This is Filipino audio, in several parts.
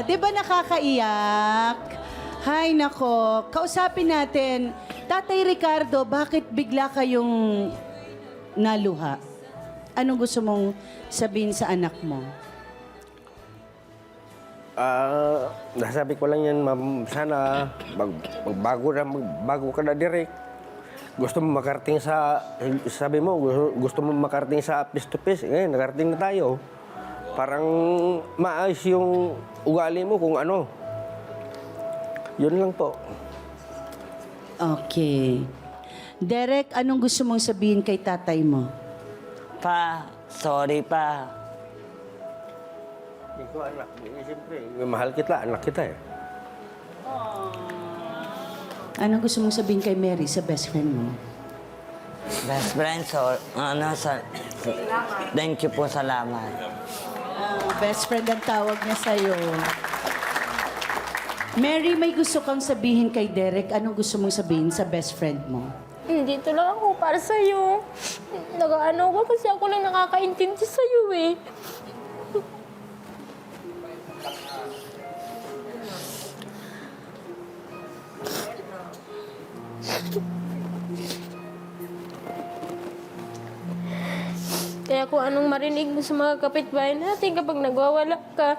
Di ba nakakaiyak? Hay nako, kausapin natin. Tatay Ricardo, bakit bigla kayong naluha? Anong gusto mong sabihin sa anak mo? Nasabi ko lang yan, ma'am, sana magbago ka na direct. Gusto mo makarating sa, sabi mo, gusto mo makarating sa face to face. Ngayon, nakarating na tayo. Parang maayos yung ugali mo kung ano. Yun lang po. Okay. Derek, anong gusto mong sabihin kay tatay mo? Pa, sorry pa. Hindi ko anak. Siyempre, mahal kita, anak kita eh. Anong gusto mong sabihin kay Mary sa best friend mo? Best friend, so, thank you po, salamat. Best friend ang tawag niya sa'yo. Mary, may gusto kang sabihin kay Derek. Anong gusto mong sabihin sa best friend mo? Dito lang ako para sa'yo. Nag-ano ko kasi ako lang nakakaintindi sa'yo eh. Kaya kung anong marinig mo sa mga kapitbahay natin kapag nagwawala ka,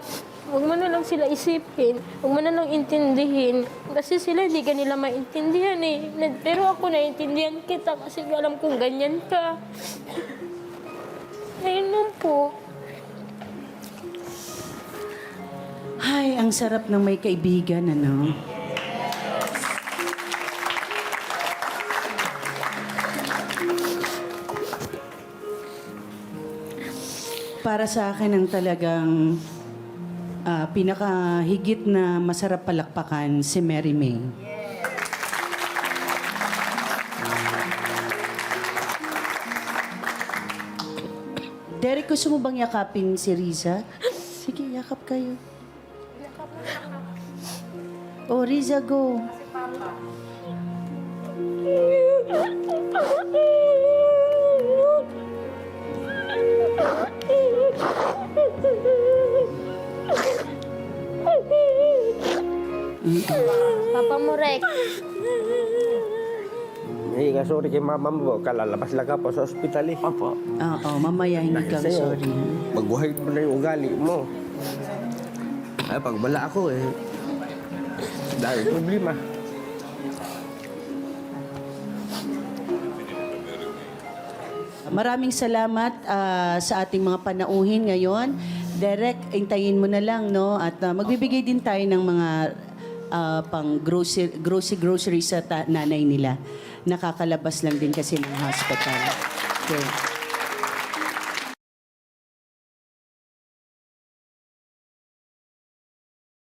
huwag mo na lang sila isipin, huwag mo na lang intindihin. Kasi sila hindi ka nila maintindihan eh. Pero ako naintindihan kita kasi alam kong ganyan ka. Ayun lang po. Ay, ang sarap ng may kaibigan, ano? Para sa akin ang talagang pinakahigit na masarap palakpakan si Mary May. Derek, gusto mo bang yakapin si Riza? Sige, yakap kayo. Oh, Riza, go. Papa mo, Rex. Hindi ka sorry kay mama mo, kalalabas lang ka pa sa ospital eh. Opo. Oo, mamaya hindi kang Sa'yo, sorry. Magbuhay mo na yung ugali mo. Ay, pag wala ako eh, dahil problema. Maraming salamat sa ating mga panauhin ngayon. Derek, hintayin mo na lang, no? At magbibigay din tayo ng mga pang grocery sa nanay nila. Nakakalabas lang din kasi ng hospital. Okay.